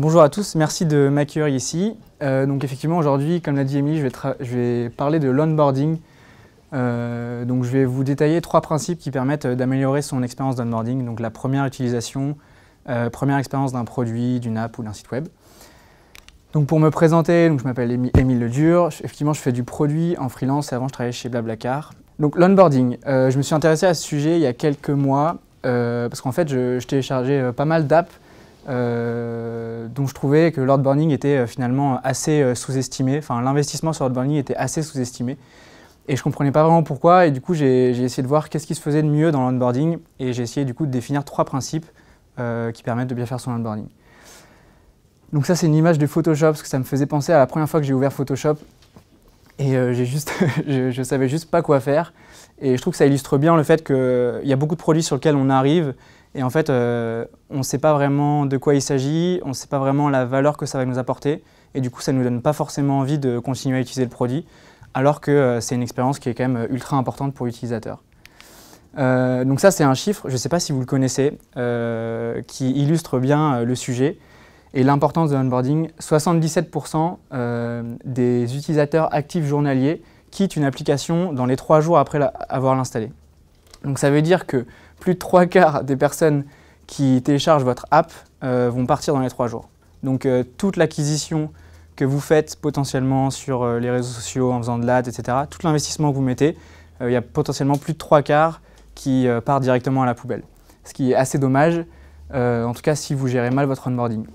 Bonjour à tous, merci de m'accueillir ici. Donc effectivement aujourd'hui, comme l'a dit Émilie, je vais parler de l'onboarding. Donc je vais vous détailler 3 principes qui permettent d'améliorer son expérience d'onboarding. Donc la première utilisation, première expérience d'un produit, d'une app ou d'un site web. Donc pour me présenter, donc je m'appelle Émile Ledur. Effectivement, je fais du produit en freelance et avant je travaillais chez Blablacar. Donc l'onboarding, je me suis intéressé à ce sujet il y a quelques mois parce qu'en fait je téléchargeais pas mal d'apps dont je trouvais que l'onboarding était finalement assez sous-estimé. Enfin, l'investissement sur l'onboarding était assez sous-estimé. Et je ne comprenais pas vraiment pourquoi. Et du coup, j'ai essayé de voir qu'est-ce qui se faisait de mieux dans l'onboarding. Et j'ai essayé du coup de définir 3 principes qui permettent de bien faire son onboarding. Donc ça, c'est une image de Photoshop, parce que ça me faisait penser à la première fois que j'ai ouvert Photoshop. Et je savais juste pas quoi faire. Et je trouve que ça illustre bien le fait qu'il y a beaucoup de produits sur lesquels on arrive. Et en fait, on ne sait pas vraiment de quoi il s'agit, on ne sait pas vraiment la valeur que ça va nous apporter. Et du coup, ça ne nous donne pas forcément envie de continuer à utiliser le produit, alors que c'est une expérience qui est quand même ultra importante pour l'utilisateur. Donc ça, c'est un chiffre, je ne sais pas si vous le connaissez, qui illustre bien le sujet et l'importance de l'onboarding. 77% des utilisateurs actifs journaliers quittent une application dans les 3 jours après avoir l'installée. Donc ça veut dire que plus de 3/4 des personnes qui téléchargent votre app vont partir dans les 3 jours. Donc toute l'acquisition que vous faites potentiellement sur les réseaux sociaux en faisant de l'ad, etc., tout l'investissement que vous mettez, il y a potentiellement plus de 3/4 qui part directement à la poubelle. Ce qui est assez dommage, en tout cas si vous gérez mal votre onboarding.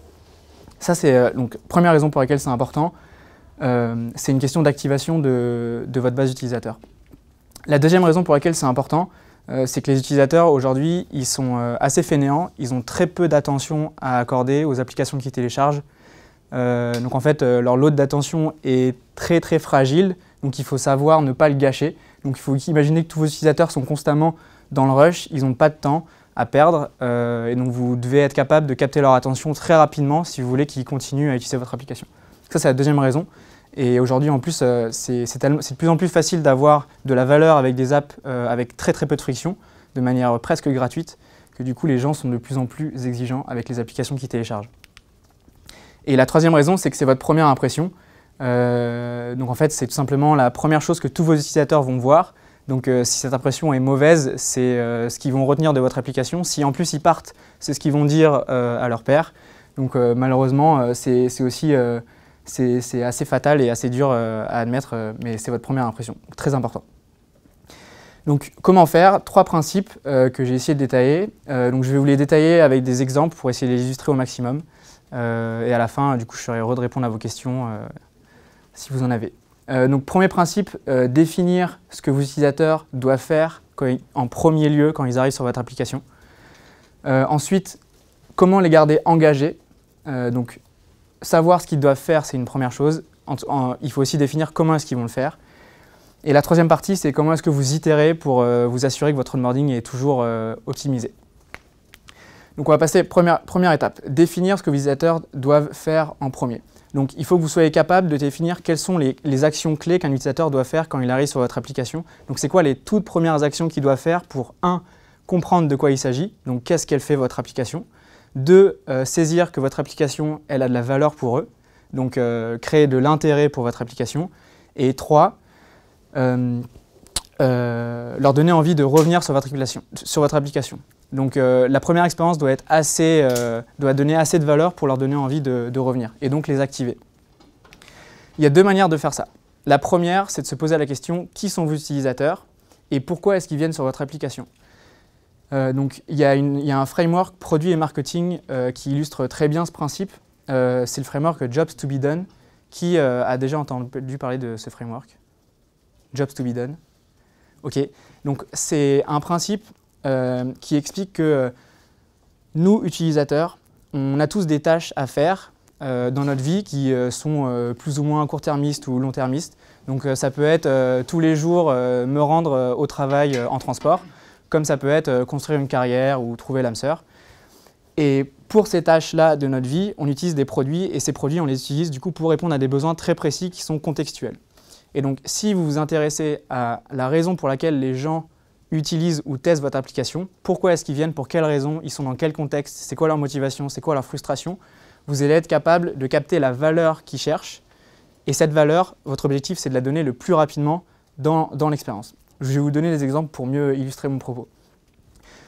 Ça c'est donc première raison pour laquelle c'est important, c'est une question d'activation de votre base utilisateur. La deuxième raison pour laquelle c'est important, c'est que les utilisateurs aujourd'hui, ils sont assez fainéants, ils ont très peu d'attention à accorder aux applications qu'ils téléchargent. Donc en fait, leur load d'attention est très très fragile, donc il faut savoir ne pas le gâcher. Donc il faut imaginer que tous vos utilisateurs sont constamment dans le rush, ils n'ont pas de temps à perdre, et donc vous devez être capable de capter leur attention très rapidement si vous voulez qu'ils continuent à utiliser votre application. Ça c'est la deuxième raison. Et aujourd'hui, en plus, c'est de plus en plus facile d'avoir de la valeur avec des apps avec très très peu de friction, de manière presque gratuite, que du coup les gens sont de plus en plus exigeants avec les applications qu'ils téléchargent. Et la troisième raison, c'est que c'est votre première impression. Donc en fait, c'est tout simplement la première chose que tous vos utilisateurs vont voir. Donc si cette impression est mauvaise, c'est ce qu'ils vont retenir de votre application. Si en plus ils partent, c'est ce qu'ils vont dire à leur père. Donc malheureusement, c'est aussi... c'est assez fatal et assez dur à admettre, mais c'est votre première impression, très important. Donc comment faire? 3 principes que j'ai essayé de détailler. Donc je vais vous les détailler avec des exemples pour essayer de les illustrer au maximum. Et à la fin, du coup, je serai heureux de répondre à vos questions si vous en avez. Donc premier principe, définir ce que vos utilisateurs doivent faire en premier lieu quand ils arrivent sur votre application. Ensuite, comment les garder engagés. Donc savoir ce qu'ils doivent faire, c'est une première chose. Il faut aussi définir comment est-ce qu'ils vont le faire. Et la troisième partie, c'est comment est-ce que vous itérez pour vous assurer que votre onboarding est toujours optimisé. Donc on va passer première étape, définir ce que vos utilisateurs doivent faire en premier. Donc il faut que vous soyez capable de définir quelles sont les actions clés qu'un utilisateur doit faire quand il arrive sur votre application. Donc c'est quoi les toutes premières actions qu'il doit faire pour 1. Comprendre de quoi il s'agit, donc qu'est-ce qu'elle fait votre application. 2. Saisir que votre application elle a de la valeur pour eux, donc créer de l'intérêt pour votre application. Et 3. Leur donner envie de revenir sur votre application. Donc la première expérience doit donner assez de valeur pour leur donner envie de revenir et donc les activer. Il y a 2 manières de faire ça. La première, c'est de se poser la question qui sont vos utilisateurs et pourquoi est-ce qu'ils viennent sur votre application. Donc il y a un framework produit et marketing qui illustre très bien ce principe. C'est le framework Jobs to be done. Qui a déjà entendu parler de ce framework? Jobs to be done. Ok, donc c'est un principe qui explique que nous, utilisateurs, on a tous des tâches à faire dans notre vie qui sont plus ou moins court-termistes ou long-termistes. Donc ça peut être tous les jours me rendre au travail en transport, comme ça peut être construire une carrière ou trouver l'âme sœur. Et pour ces tâches-là de notre vie, on utilise des produits et ces produits, on les utilise du coup pour répondre à des besoins très précis qui sont contextuels. Et donc, si vous vous intéressez à la raison pour laquelle les gens utilisent ou testent votre application, pourquoi est-ce qu'ils viennent, pour quelles raisons, ils sont dans quel contexte, c'est quoi leur motivation, c'est quoi leur frustration, vous allez être capable de capter la valeur qu'ils cherchent. Et cette valeur, votre objectif, c'est de la donner le plus rapidement dans l'expérience. Je vais vous donner des exemples pour mieux illustrer mon propos.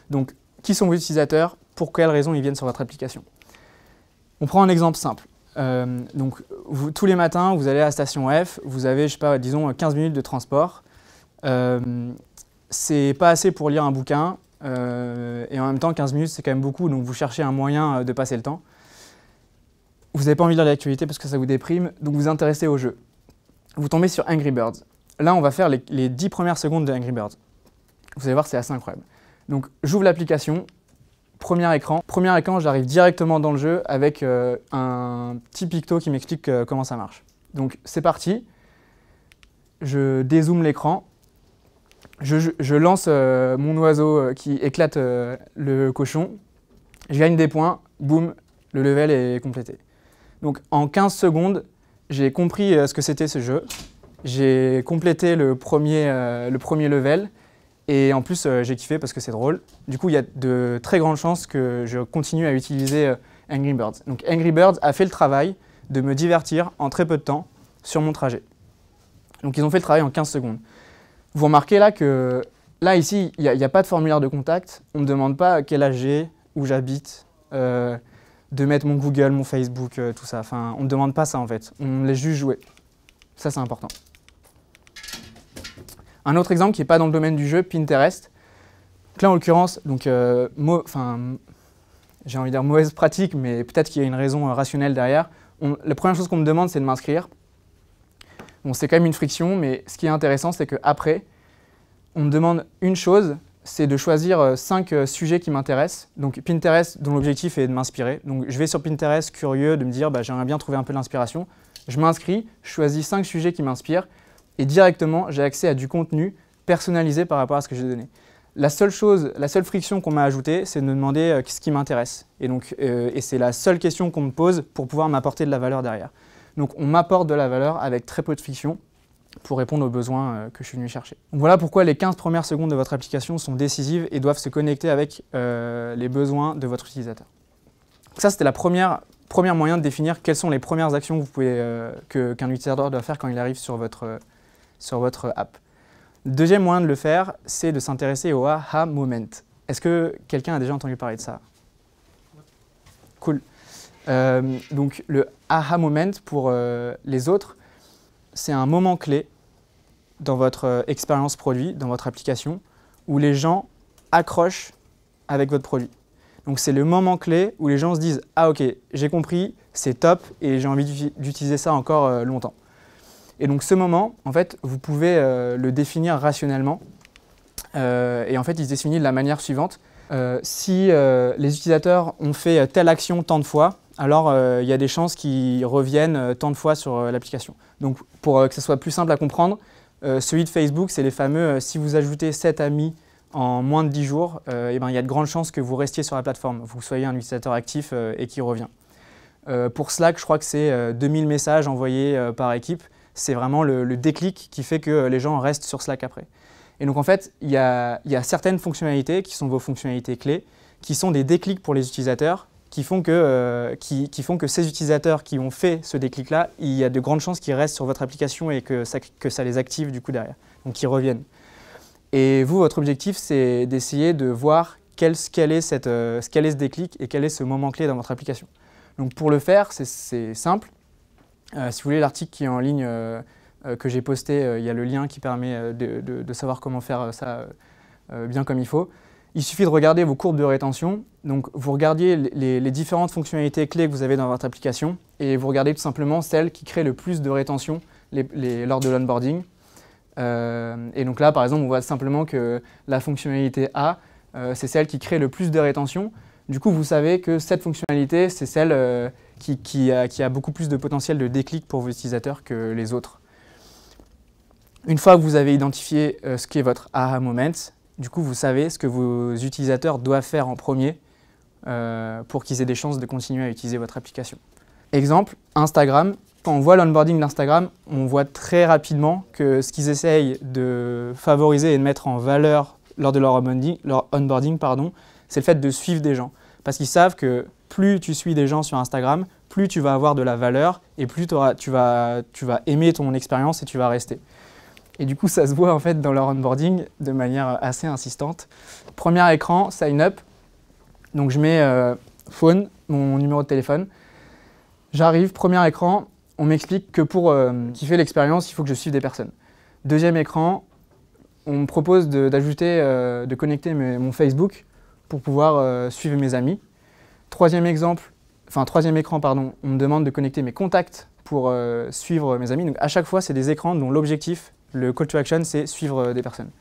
Donc, qui sont vos utilisateurs? Pour quelles raisons ils viennent sur votre application? On prend un exemple simple. Tous les matins, vous allez à la station F, vous avez, je sais pas, disons 15 minutes de transport. C'est pas assez pour lire un bouquin, et en même temps, 15 minutes, c'est quand même beaucoup, donc vous cherchez un moyen de passer le temps. Vous n'avez pas envie de lire l'actualité parce que ça vous déprime, donc vous vous intéressez au jeu. Vous tombez sur Angry Birds. Là, on va faire les 10 premières secondes de Angry Birds. Vous allez voir, c'est assez incroyable. Donc, j'ouvre l'application, premier écran. Premier écran, j'arrive directement dans le jeu avec un petit picto qui m'explique comment ça marche. Donc, c'est parti. Je dézoome l'écran. Je lance mon oiseau qui éclate le cochon. Je gagne des points. Boum, le level est complété. Donc, en 15 secondes, j'ai compris ce que c'était ce jeu. J'ai complété le premier level. Et en plus, j'ai kiffé parce que c'est drôle. Du coup, il y a de très grandes chances que je continue à utiliser Angry Birds. Donc Angry Birds a fait le travail de me divertir en très peu de temps sur mon trajet. Donc ils ont fait le travail en 15 secondes. Vous remarquez là que, là ici, il n'y a pas de formulaire de contact. On ne me demande pas quel âge j'ai, où j'habite, de mettre mon Google, mon Facebook, tout ça. Enfin, on ne me demande pas ça en fait. On me laisse juste jouer. Ça, c'est important. Un autre exemple qui n'est pas dans le domaine du jeu, Pinterest. Donc là, en l'occurrence, j'ai envie de dire mauvaise pratique, mais peut-être qu'il y a une raison rationnelle derrière. La première chose qu'on me demande, c'est de m'inscrire. Bon, c'est quand même une friction, mais ce qui est intéressant, c'est qu'après, on me demande une chose, c'est de choisir 5 sujets qui m'intéressent. Donc Pinterest, dont l'objectif est de m'inspirer. Donc je vais sur Pinterest, curieux, de me dire, j'aimerais bien trouver un peu d'inspiration. Je m'inscris, je choisis 5 sujets qui m'inspirent. Et directement, j'ai accès à du contenu personnalisé par rapport à ce que j'ai donné. La seule friction qu'on m'a ajoutée, c'est de me demander ce qui m'intéresse. Et c'est la seule question qu'on me pose pour pouvoir m'apporter de la valeur derrière. Donc on m'apporte de la valeur avec très peu de friction pour répondre aux besoins que je suis venu chercher. Donc voilà pourquoi les 15 premières secondes de votre application sont décisives et doivent se connecter avec les besoins de votre utilisateur. Donc ça, c'était la première moyen de définir quelles sont les premières actions que vous pouvez, qu'un utilisateur doit faire quand il arrive sur votre app. Deuxième moyen de le faire, c'est de s'intéresser au aha moment. Est-ce que quelqu'un a déjà entendu parler de ça? Cool. Donc le aha moment pour les autres, c'est un moment clé dans votre expérience produit, dans votre application, où les gens accrochent avec votre produit. Donc c'est le moment clé où les gens se disent « Ah ok, j'ai compris, c'est top et j'ai envie d'utiliser ça encore longtemps ». Et donc ce moment, en fait, vous pouvez le définir rationnellement. Et en fait, il se définit de la manière suivante. Si les utilisateurs ont fait telle action tant de fois, alors il y a des chances qu'ils reviennent tant de fois sur l'application. Donc pour que ce soit plus simple à comprendre, celui de Facebook, c'est les fameux si vous ajoutez 7 amis en moins de 10 jours, il y a de grandes chances que vous restiez sur la plateforme, vous soyez un utilisateur actif et qui revient. Pour Slack, je crois que c'est 2000 messages envoyés par équipe. C'est vraiment le déclic qui fait que les gens restent sur Slack après. Et donc en fait, il y a certaines fonctionnalités qui sont vos fonctionnalités clés, qui sont des déclics pour les utilisateurs, qui font que ces utilisateurs qui ont fait ce déclic-là, il y a de grandes chances qu'ils restent sur votre application et que ça les active du coup derrière, donc qu'ils reviennent. Et vous, votre objectif, c'est d'essayer de voir quel est ce déclic et quel est ce moment clé dans votre application. Donc pour le faire, c'est simple. Si vous voulez l'article qui est en ligne que j'ai posté, il y a le lien qui permet de savoir comment faire ça bien comme il faut. Il suffit de regarder vos courbes de rétention. Donc vous regardiez les différentes fonctionnalités clés que vous avez dans votre application et vous regardez tout simplement celles qui créent le plus de rétention lors de l'onboarding. Et donc là, par exemple, on voit simplement que la fonctionnalité A, c'est celle qui crée le plus de rétention. Du coup, vous savez que cette fonctionnalité, c'est celle qui a beaucoup plus de potentiel de déclic pour vos utilisateurs que les autres. Une fois que vous avez identifié ce qu'est votre aha moment, du coup, vous savez ce que vos utilisateurs doivent faire en premier pour qu'ils aient des chances de continuer à utiliser votre application. Exemple, Instagram. Quand on voit l'onboarding d'Instagram, on voit très rapidement que ce qu'ils essayent de favoriser et de mettre en valeur lors de leur onboarding, c'est le fait de suivre des gens. Parce qu'ils savent que plus tu suis des gens sur Instagram, plus tu vas avoir de la valeur et plus tu vas aimer ton expérience et tu vas rester. Et du coup, ça se voit en fait dans leur onboarding de manière assez insistante. Premier écran, sign up. Donc je mets phone, mon numéro de téléphone. J'arrive, premier écran, on m'explique que pour kiffer l'expérience, il faut que je suive des personnes. Deuxième écran, on me propose d'ajouter, de connecter mon Facebook pour pouvoir suivre mes amis. Troisième écran, on me demande de connecter mes contacts pour suivre mes amis. Donc à chaque fois, c'est des écrans dont l'objectif, le call to action, c'est suivre des personnes.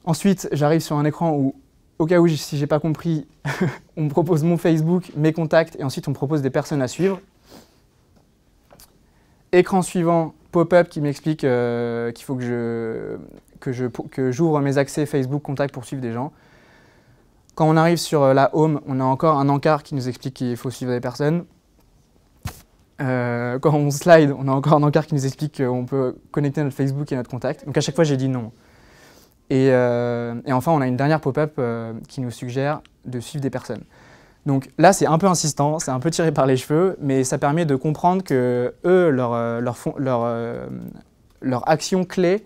Ensuite, j'arrive sur un écran où, au cas où si je n'ai pas compris, on me propose mon Facebook, mes contacts, et ensuite on me propose des personnes à suivre. Écran suivant, pop-up qui m'explique qu'il faut que j'ouvre mes accès Facebook, contacts pour suivre des gens. Quand on arrive sur la home, on a encore un encart qui nous explique qu'il faut suivre des personnes. Quand on slide, on a encore un encart qui nous explique qu'on peut connecter notre Facebook et notre contact. Donc à chaque fois, j'ai dit non. Et enfin, on a une dernière pop-up qui nous suggère de suivre des personnes. Donc là, c'est un peu insistant, c'est un peu tiré par les cheveux, mais ça permet de comprendre que eux, leur action clé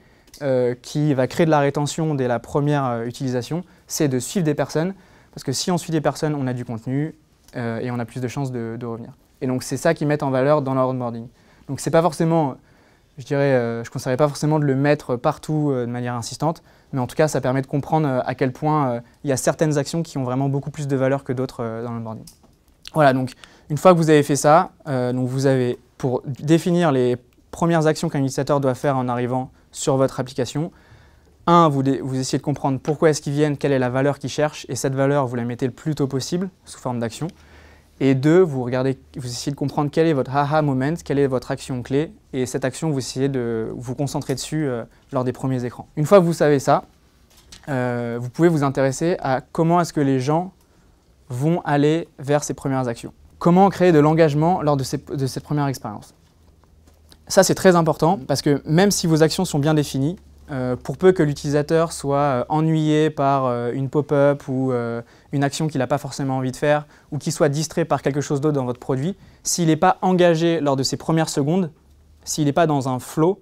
qui va créer de la rétention dès la première utilisation, c'est de suivre des personnes. Parce que si on suit des personnes, on a du contenu et on a plus de chances de revenir. Et donc, c'est ça qu'ils mettent en valeur dans leur onboarding. Donc, c'est pas forcément, je ne conseillerais pas forcément de le mettre partout de manière insistante, mais en tout cas, ça permet de comprendre à quel point il y a certaines actions qui ont vraiment beaucoup plus de valeur que d'autres dans l'onboarding. Voilà, donc une fois que vous avez fait ça, donc vous avez, pour définir les premières actions qu'un utilisateur doit faire en arrivant sur votre application, vous essayez de comprendre pourquoi est-ce qu'ils viennent, quelle est la valeur qu'ils cherchent, et cette valeur, vous la mettez le plus tôt possible sous forme d'action. Et deux, vous essayez de comprendre quel est votre aha moment, quelle est votre action clé, et cette action, vous essayez de vous concentrer dessus lors des premiers écrans. Une fois que vous savez ça, vous pouvez vous intéresser à comment est-ce que les gens vont aller vers ces premières actions. Comment créer de l'engagement lors de cette première expérience. Ça, c'est très important, parce que même si vos actions sont bien définies, pour peu que l'utilisateur soit ennuyé par une pop-up ou une action qu'il n'a pas forcément envie de faire, ou qu'il soit distrait par quelque chose d'autre dans votre produit, s'il n'est pas engagé lors de ces premières secondes, s'il n'est pas dans un flow,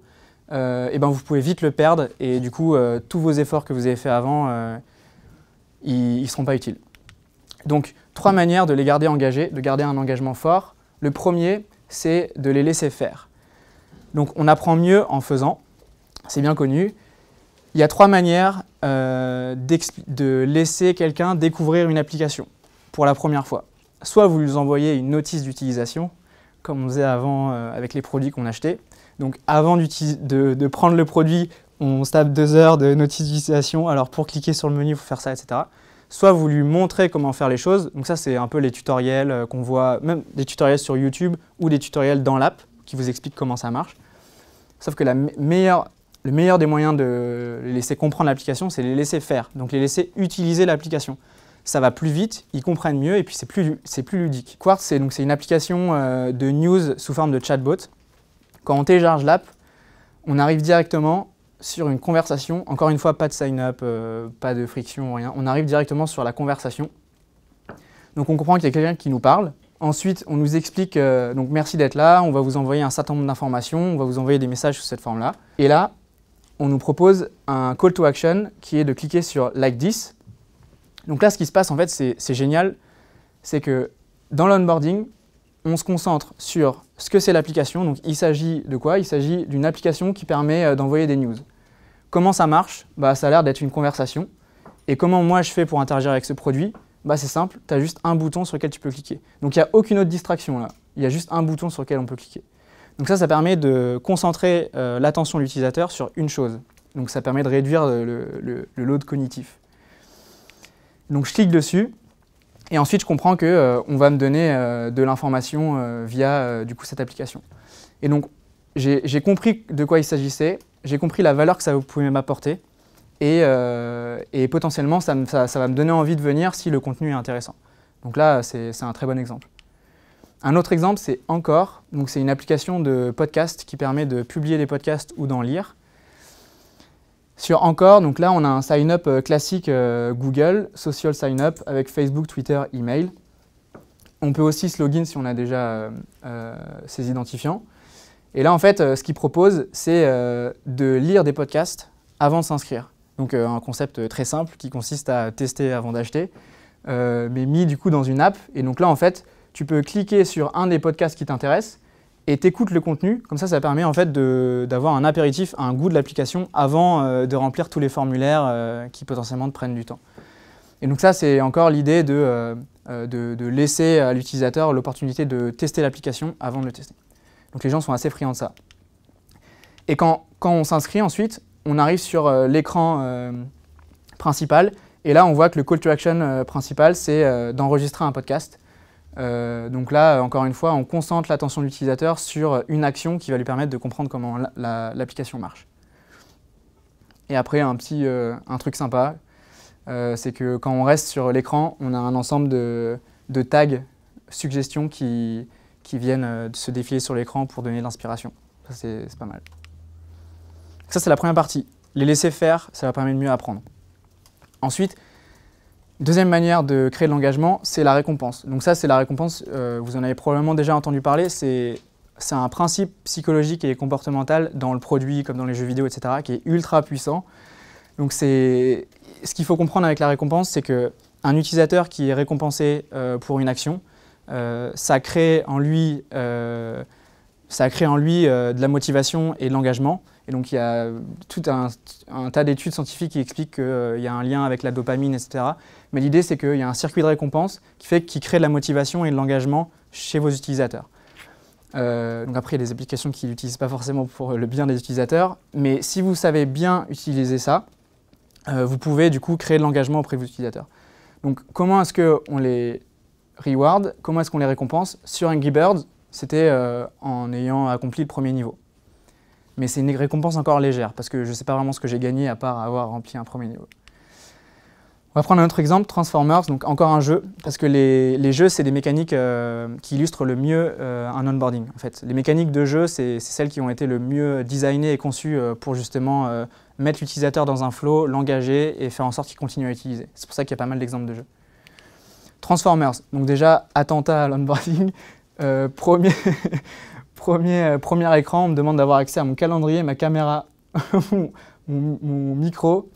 vous pouvez vite le perdre et du coup, tous vos efforts que vous avez faits avant, ils ne seront pas utiles. Donc, 3 manières de les garder engagés, de garder un engagement fort. Le premier, c'est de les laisser faire. Donc, on apprend mieux en faisant. C'est bien connu. Il y a 3 manières de laisser quelqu'un découvrir une application pour la première fois. Soit vous lui envoyez une notice d'utilisation, comme on faisait avant avec les produits qu'on achetait. Donc avant de prendre le produit, on se tape 2 heures de notice d'utilisation. Alors pour cliquer sur le menu, il faut faire ça, etc. Soit vous lui montrez comment faire les choses. Donc ça, c'est un peu les tutoriels qu'on voit, même des tutoriels sur YouTube ou des tutoriels dans l'app qui vous expliquent comment ça marche. Sauf que le meilleur des moyens de les laisser comprendre l'application, c'est les laisser faire, donc les laisser utiliser l'application. Ça va plus vite, ils comprennent mieux et puis c'est plus ludique. Quartz, c'est une application de news sous forme de chatbot. Quand on télécharge l'app, on arrive directement sur une conversation. Encore une fois, pas de sign-up, pas de friction, rien. On arrive directement sur la conversation. Donc on comprend qu'il y a quelqu'un qui nous parle. Ensuite, on nous explique, donc merci d'être là, on va vous envoyer un certain nombre d'informations, on va vous envoyer des messages sous cette forme-là. Et là, on nous propose un call to action qui est de cliquer sur Like this. Donc là, ce qui se passe, en fait, c'est génial, c'est que dans l'onboarding, on se concentre sur ce que c'est l'application. Donc il s'agit de quoi? Il s'agit d'une application qui permet d'envoyer des news. Comment ça marche? Ça a l'air d'être une conversation. Et comment moi je fais pour interagir avec ce produit? C'est simple, tu as juste un bouton sur lequel tu peux cliquer. Donc il n'y a aucune autre distraction là, il y a juste un bouton sur lequel on peut cliquer. Donc ça permet de concentrer l'attention de l'utilisateur sur une chose. Donc ça permet de réduire le load cognitif. Donc je clique dessus et ensuite je comprends qu'on va me donner de l'information via du coup, cette application. Et donc j'ai compris de quoi il s'agissait, j'ai compris la valeur que ça pouvait m'apporter. Et potentiellement, ça va me donner envie de venir si le contenu est intéressant. Donc là, c'est un très bon exemple. Un autre exemple, c'est Encore. Donc c'est une application de podcast qui permet de publier des podcasts ou d'en lire. Sur Encore, donc là, on a un sign-up classique Google, social sign-up avec Facebook, Twitter, email. On peut aussi se login si on a déjà ces identifiants. Et là, en fait, ce qu'il propose, c'est de lire des podcasts avant de s'inscrire. Donc un concept très simple qui consiste à tester avant d'acheter, mais mis du coup dans une app. Et donc là, en fait, tu peux cliquer sur un des podcasts qui t'intéresse et t'écoutes le contenu. Comme ça permet en fait d'avoir un apéritif, un goût de l'application avant de remplir tous les formulaires qui potentiellement te prennent du temps. Et donc ça, c'est encore l'idée de laisser à l'utilisateur l'opportunité de tester l'application avant de le tester. Donc les gens sont assez friands de ça. Et quand on s'inscrit ensuite, on arrive sur l'écran principal. Et là, on voit que le call to action principal, c'est d'enregistrer un podcast. Donc là, encore une fois, on concentre l'attention de l'utilisateur sur une action qui va lui permettre de comprendre comment l'application marche. Et après, un truc sympa, c'est que quand on reste sur l'écran, on a un ensemble de tags, suggestions qui viennent se défiler sur l'écran pour donner de l'inspiration. Ça, c'est pas mal. Ça, c'est la première partie. Les laisser faire, ça va permettre de mieux apprendre. Ensuite, deuxième manière de créer de l'engagement, c'est la récompense. Donc ça, c'est la récompense, vous en avez probablement déjà entendu parler, c'est un principe psychologique et comportemental dans le produit, comme dans les jeux vidéo, etc., qui est ultra puissant. Donc ce qu'il faut comprendre avec la récompense, c'est qu'un utilisateur qui est récompensé pour une action, ça crée en lui de la motivation et de l'engagement. Et donc il y a tout un tas d'études scientifiques qui expliquent qu'il y a un lien avec la dopamine, etc. Mais l'idée, c'est qu'il y a un circuit de récompense qui crée de la motivation et de l'engagement chez vos utilisateurs. Donc après, il y a des applications qui l'utilisent pas forcément pour le bien des utilisateurs. Mais si vous savez bien utiliser ça, vous pouvez du coup créer de l'engagement auprès de vos utilisateurs. Donc comment est-ce qu'on les reward? Comment est-ce qu'on les récompense? Sur Angry Birds, c'était en ayant accompli le premier niveau. Mais c'est une récompense encore légère, parce que je ne sais pas vraiment ce que j'ai gagné à part avoir rempli un premier niveau. On va prendre un autre exemple, Transformers, donc encore un jeu, parce que les jeux, c'est des mécaniques qui illustrent le mieux un onboarding. En fait. Les mécaniques de jeu, c'est celles qui ont été le mieux designées et conçues pour justement mettre l'utilisateur dans un flow, l'engager et faire en sorte qu'il continue à utiliser. C'est pour ça qu'il y a pas mal d'exemples de jeux. Transformers, donc déjà, attentat à l'onboarding. Premier écran, on me demande d'avoir accès à mon calendrier, ma caméra, mon micro,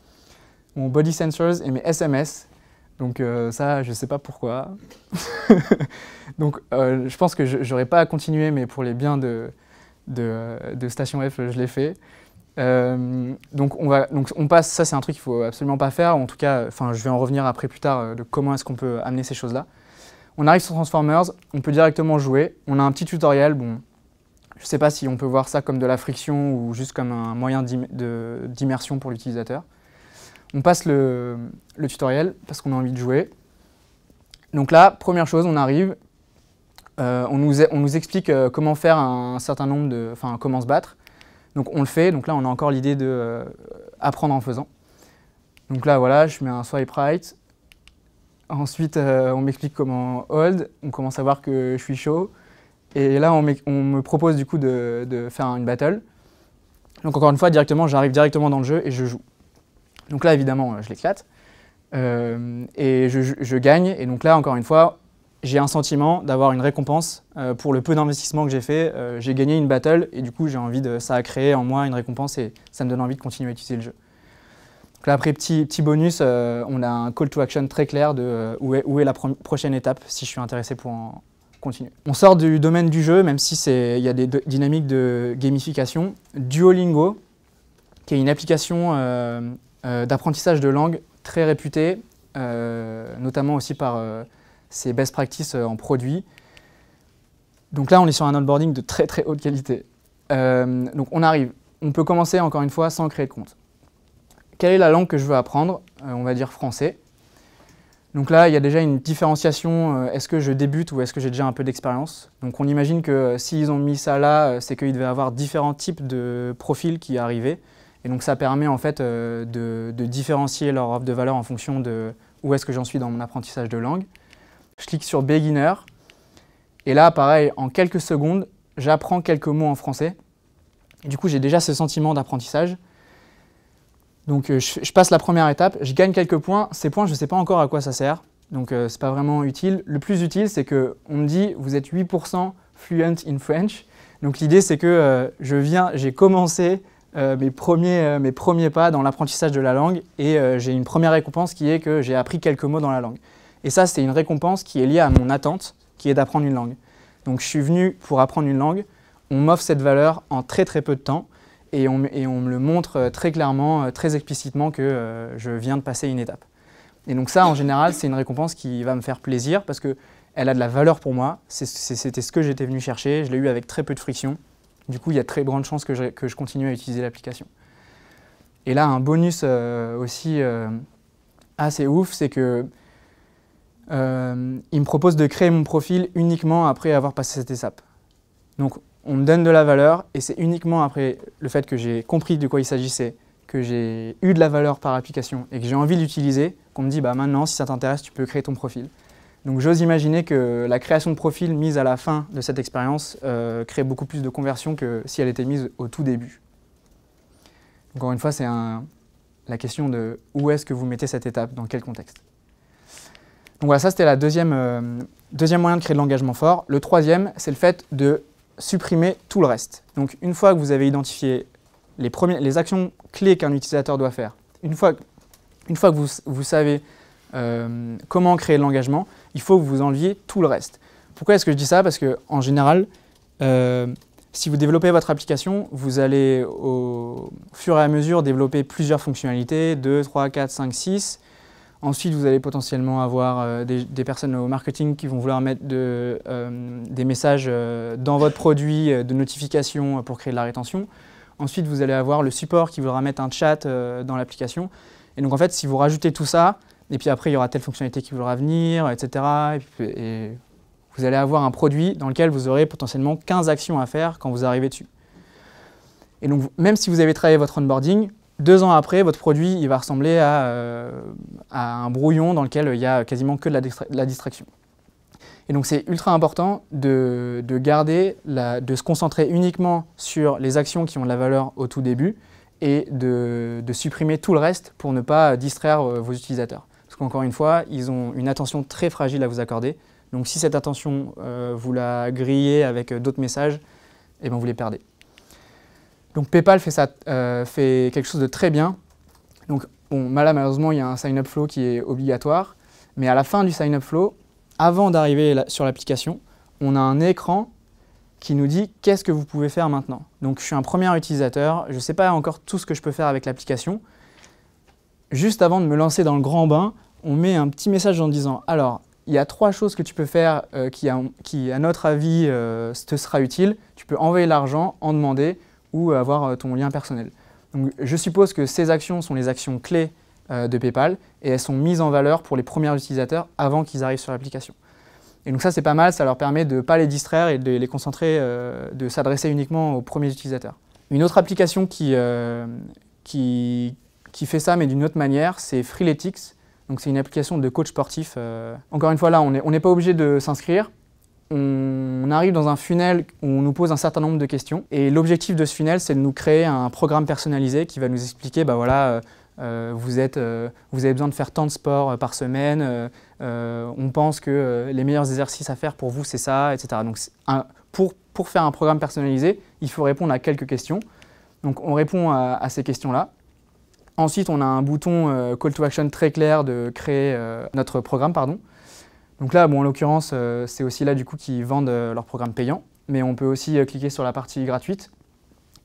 mon body sensors et mes SMS. Donc ça, je ne sais pas pourquoi. Donc je pense que je n'aurais pas à continuer, mais pour les biens de Station F, je l'ai fait. Donc on passe, ça c'est un truc qu'il ne faut absolument pas faire. En tout cas, je vais en revenir après plus tard de comment est-ce qu'on peut amener ces choses-là. On arrive sur Transformers, on peut directement jouer. On a un petit tutoriel. Bon, je ne sais pas si on peut voir ça comme de la friction ou juste comme un moyen d'immersion pour l'utilisateur. On passe le tutoriel parce qu'on a envie de jouer. Donc là, première chose, on arrive, on nous explique comment faire un certain nombre comment se battre. Donc on le fait, donc là on a encore l'idée de apprendre en faisant. Donc là voilà, je mets un swipe right. Ensuite on m'explique comment hold, on commence à voir que je suis chaud. Et là on me propose du coup de faire une battle. Donc encore une fois, j'arrive directement dans le jeu et je joue. Donc là évidemment je l'éclate. Et je gagne, et donc là encore une fois, j'ai un sentiment d'avoir une récompense pour le peu d'investissement que j'ai fait. J'ai gagné une battle et du coup ça a créé en moi une récompense et ça me donne envie de continuer à utiliser le jeu. Donc là après petit bonus, on a un call to action très clair de où est la prochaine étape si je suis intéressé pour en continuer. On sort du domaine du jeu, même si il y a des dynamiques de gamification. Duolingo, qui est une application d'apprentissage de langue très réputée, notamment aussi par ses best practices en produit. Donc là, on est sur un onboarding de très très haute qualité. Donc on arrive, on peut commencer encore une fois sans créer de compte. Quelle est la langue que je veux apprendre? On va dire français. Donc là, il y a déjà une différenciation, est-ce que je débute ou est-ce que j'ai déjà un peu d'expérience? Donc on imagine que s'ils ont mis ça là, c'est qu'il devait y avoir différents types de profils qui arrivaient. Et donc ça permet en fait de différencier leur offre de valeur en fonction de où est-ce que j'en suis dans mon apprentissage de langue. Je clique sur Beginner. Et là, pareil, en quelques secondes, j'apprends quelques mots en français. Et du coup, j'ai déjà ce sentiment d'apprentissage. Donc je passe la première étape, je gagne quelques points. Ces points, je ne sais pas encore à quoi ça sert. donc c'est pas vraiment utile. Le plus utile, c'est qu'on me dit vous êtes 8% fluent in French. Donc l'idée, c'est que j'ai commencé mes premiers pas dans l'apprentissage de la langue et j'ai une première récompense qui est que j'ai appris quelques mots dans la langue. Et ça, c'est une récompense qui est liée à mon attente, qui est d'apprendre une langue. Donc je suis venu pour apprendre une langue, on m'offre cette valeur en très très peu de temps et on me le montre très clairement, très explicitement que je viens de passer une étape. Et donc ça, en général, c'est une récompense qui va me faire plaisir parce qu'elle a de la valeur pour moi. C'était ce que j'étais venu chercher, je l'ai eu avec très peu de friction. Du coup, il y a très grande chance que je continue à utiliser l'application. Et là, un bonus aussi assez ouf, c'est que il me propose de créer mon profil uniquement après avoir passé cette étape. Donc, on me donne de la valeur et c'est uniquement après le fait que j'ai compris de quoi il s'agissait, que j'ai eu de la valeur par application et que j'ai envie de l'utiliser, qu'on me dit bah, maintenant, si ça t'intéresse, tu peux créer ton profil. Donc j'ose imaginer que la création de profil mise à la fin de cette expérience crée beaucoup plus de conversion que si elle était mise au tout début. Encore une fois, c'est la question de où est-ce que vous mettez cette étape, dans quel contexte. Donc voilà, ça c'était la deuxième moyen de créer de l'engagement fort. Le troisième, c'est le fait de supprimer tout le reste. Donc une fois que vous avez identifié les actions clés qu'un utilisateur doit faire, une fois que vous savez comment créer de l'engagement, il faut que vous enleviez tout le reste. Pourquoi est-ce que je dis ça? Parce qu'en général, si vous développez votre application, vous allez au fur et à mesure développer plusieurs fonctionnalités, 2, 3, 4, 5, 6. Ensuite, vous allez potentiellement avoir des personnes au marketing qui vont vouloir mettre des messages dans votre produit de notification pour créer de la rétention. Ensuite, vous allez avoir le support qui voudra mettre un chat dans l'application. Et donc, en fait, si vous rajoutez tout ça, et puis après, il y aura telle fonctionnalité qui voudra venir, etc. Et vous allez avoir un produit dans lequel vous aurez potentiellement 15 actions à faire quand vous arrivez dessus. Et donc, même si vous avez travaillé votre onboarding, 2 ans après, votre produit il va ressembler à un brouillon dans lequel il n'y a quasiment que de la distraction. Et donc, c'est ultra important de se concentrer uniquement sur les actions qui ont de la valeur au tout début et de supprimer tout le reste pour ne pas distraire vos utilisateurs. Parce qu'encore une fois, ils ont une attention très fragile à vous accorder. Donc si cette attention, vous la grillez avec d'autres messages, eh ben, vous les perdez. Donc PayPal fait quelque chose de très bien. Donc bon, là, malheureusement, il y a un sign-up flow qui est obligatoire. Mais à la fin du sign-up flow, avant d'arriver sur l'application, on a un écran qui nous dit qu'est-ce que vous pouvez faire maintenant. Donc je suis un premier utilisateur, je ne sais pas encore tout ce que je peux faire avec l'application. Juste avant de me lancer dans le grand bain, on met un petit message en disant « Alors, il y a 3 choses que tu peux faire qui, à notre avis, te sera utile. Tu peux envoyer l'argent, en demander ou avoir ton lien personnel. » Donc je suppose que ces actions sont les actions clés de PayPal et elles sont mises en valeur pour les premiers utilisateurs avant qu'ils arrivent sur l'application. Et donc ça, c'est pas mal, ça leur permet de ne pas les distraire et de les concentrer, de s'adresser uniquement aux premiers utilisateurs. Une autre application qui fait ça, mais d'une autre manière, c'est Freeletics. Donc c'est une application de coach sportif. Encore une fois, là, on n'est pas obligé de s'inscrire. On arrive dans un funnel où on nous pose un certain nombre de questions. Et l'objectif de ce funnel, c'est de nous créer un programme personnalisé qui va nous expliquer, bah voilà, vous avez besoin de faire tant de sport par semaine, on pense que les meilleurs exercices à faire pour vous, c'est ça, etc. Donc pour faire un programme personnalisé, il faut répondre à quelques questions. Donc on répond à ces questions-là. Ensuite, on a un bouton Call to Action très clair de créer notre programme. Donc là, bon, en l'occurrence, c'est aussi là du coup qu'ils vendent leur programme payant. Mais on peut aussi cliquer sur la partie gratuite.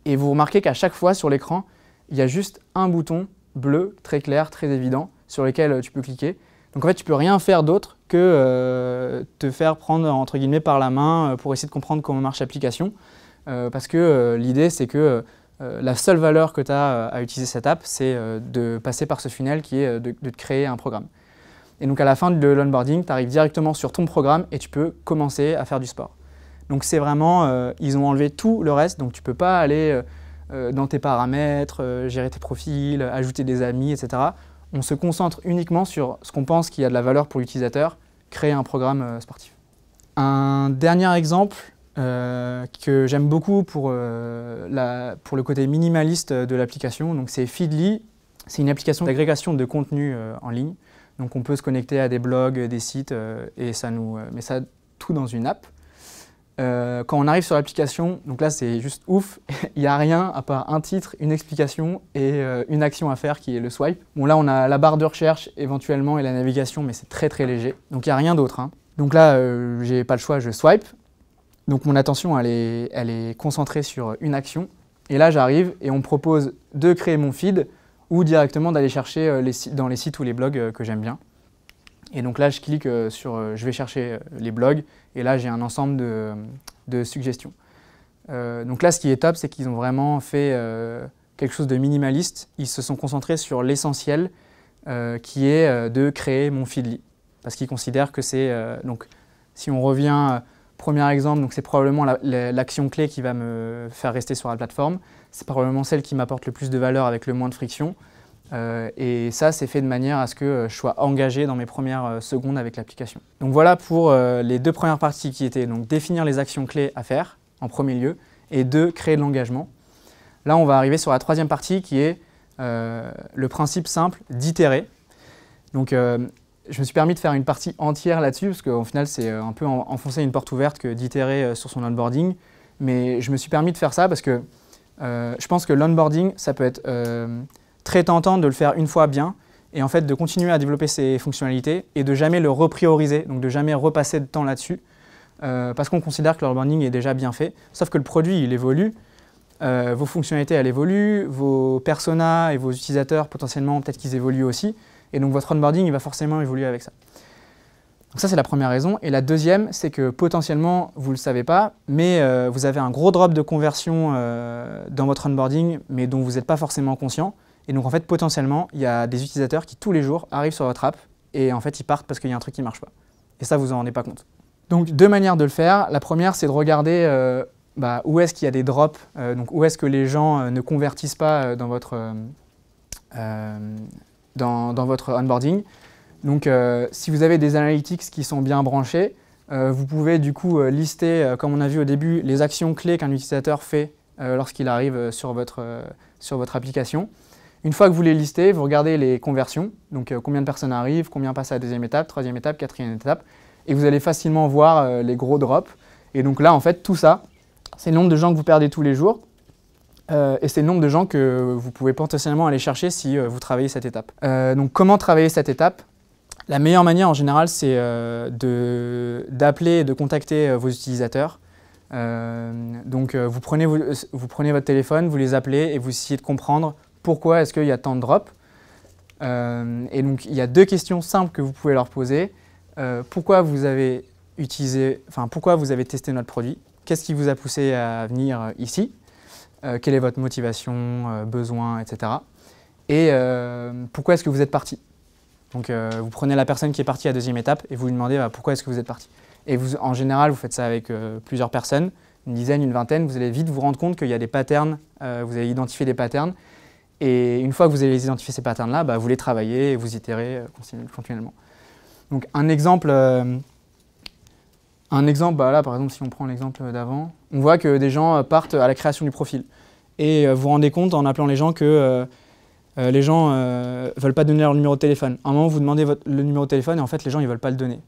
Et vous remarquez qu'à chaque fois sur l'écran, il y a juste un bouton bleu, très clair, très évident, sur lequel tu peux cliquer. Donc en fait, tu ne peux rien faire d'autre que te faire prendre entre guillemets par la main pour essayer de comprendre comment marche l'application. Parce que l'idée, c'est que la seule valeur que tu as à utiliser cette app, c'est de passer par ce funnel qui est de te créer un programme. Et donc à la fin de l'onboarding, tu arrives directement sur ton programme et tu peux commencer à faire du sport. Donc c'est vraiment, ils ont enlevé tout le reste, donc tu ne peux pas aller dans tes paramètres, gérer tes profils, ajouter des amis, etc. On se concentre uniquement sur ce qu'on pense qui a de la valeur pour l'utilisateur, créer un programme sportif. Un dernier exemple que j'aime beaucoup pour le côté minimaliste de l'application, c'est Feedly. C'est une application d'agrégation de contenu en ligne. Donc on peut se connecter à des blogs, des sites, et ça nous met ça tout dans une app. Quand on arrive sur l'application, donc là c'est juste ouf, il n'y a rien à part un titre, une explication et une action à faire qui est le swipe. Bon là on a la barre de recherche éventuellement et la navigation, mais c'est très très léger. Donc il n'y a rien d'autre, hein. Donc là j'ai pas le choix, je swipe. Donc mon attention elle est concentrée sur une action. Et là j'arrive et on me propose de créer mon feed ou directement d'aller chercher dans les sites ou les blogs que j'aime bien. Et donc là, je clique sur je vais chercher les blogs, et là, j'ai un ensemble de suggestions. Donc là, ce qui est top, c'est qu'ils ont vraiment fait quelque chose de minimaliste. Ils se sont concentrés sur l'essentiel, qui est de créer mon feedly. Parce qu'ils considèrent que c'est... donc, si on revient, premier exemple, c'est probablement l'action clé qui va me faire rester sur la plateforme. C'est probablement celle qui m'apporte le plus de valeur avec le moins de friction. Et ça, c'est fait de manière à ce que je sois engagé dans mes premières secondes avec l'application. Donc voilà pour les deux premières parties qui étaient donc définir les actions clés à faire en premier lieu et deux, créer de l'engagement. Là, on va arriver sur la troisième partie qui est le principe simple d'itérer. Donc je me suis permis de faire une partie entière là-dessus parce qu'au final, c'est un peu enfoncer une porte ouverte que d'itérer sur son onboarding. Mais je me suis permis de faire ça parce que je pense que l'onboarding, ça peut être très tentant de le faire une fois bien et en fait de continuer à développer ses fonctionnalités et de jamais le reprioriser, donc de jamais repasser de temps là-dessus parce qu'on considère que l'onboarding est déjà bien fait, sauf que le produit il évolue, vos fonctionnalités elles évoluent, vos personas et vos utilisateurs potentiellement peut-être qu'ils évoluent aussi et donc votre onboarding il va forcément évoluer avec ça. Donc ça c'est la première raison et la deuxième c'est que potentiellement vous ne le savez pas mais vous avez un gros drop de conversion dans votre onboarding mais dont vous n'êtes pas forcément conscient. Et donc en fait, potentiellement, il y a des utilisateurs qui tous les jours arrivent sur votre app et en fait, ils partent parce qu'il y a un truc qui ne marche pas. Et ça, vous n'en rendez pas compte. Donc deux manières de le faire. La première, c'est de regarder où est-ce qu'il y a des drops, donc où est-ce que les gens ne convertissent pas dans votre onboarding. Donc si vous avez des analytics qui sont bien branchés, vous pouvez du coup lister, comme on a vu au début, les actions clés qu'un utilisateur fait lorsqu'il arrive sur votre application. Une fois que vous les listez, vous regardez les conversions, donc combien de personnes arrivent, combien passent à la deuxième étape, troisième étape, quatrième étape, et vous allez facilement voir les gros drops. Et donc là, en fait, tout ça, c'est le nombre de gens que vous perdez tous les jours, et c'est le nombre de gens que vous pouvez potentiellement aller chercher si vous travaillez cette étape. Donc comment travailler cette étape? La meilleure manière en général, c'est d'appeler et de contacter vos utilisateurs. Donc vous prenez votre téléphone, vous les appelez et vous essayez de comprendre pourquoi est-ce qu'il y a tant de drops. Et donc il y a deux questions simples que vous pouvez leur poser. Pourquoi vous avez testé notre produit? Qu'est-ce qui vous a poussé à venir ici? Quelle est votre motivation, besoin, etc. Et pourquoi est-ce que vous êtes parti? Donc vous prenez la personne qui est partie à la deuxième étape et vous lui demandez pourquoi est-ce que vous êtes parti. Et en général, vous faites ça avec plusieurs personnes, une dizaine, une vingtaine, vous allez vite vous rendre compte qu'il y a des patterns, vous allez identifier des patterns. Et une fois que vous avez identifié ces patterns-là, vous les travaillez et vous itérez continuellement. Donc un exemple là par exemple, si on prend l'exemple d'avant, on voit que des gens partent à la création du profil. Et vous vous rendez compte en appelant les gens que les gens ne veulent pas donner leur numéro de téléphone. À un moment, vous demandez le numéro de téléphone et en fait, les gens ne veulent pas le donner.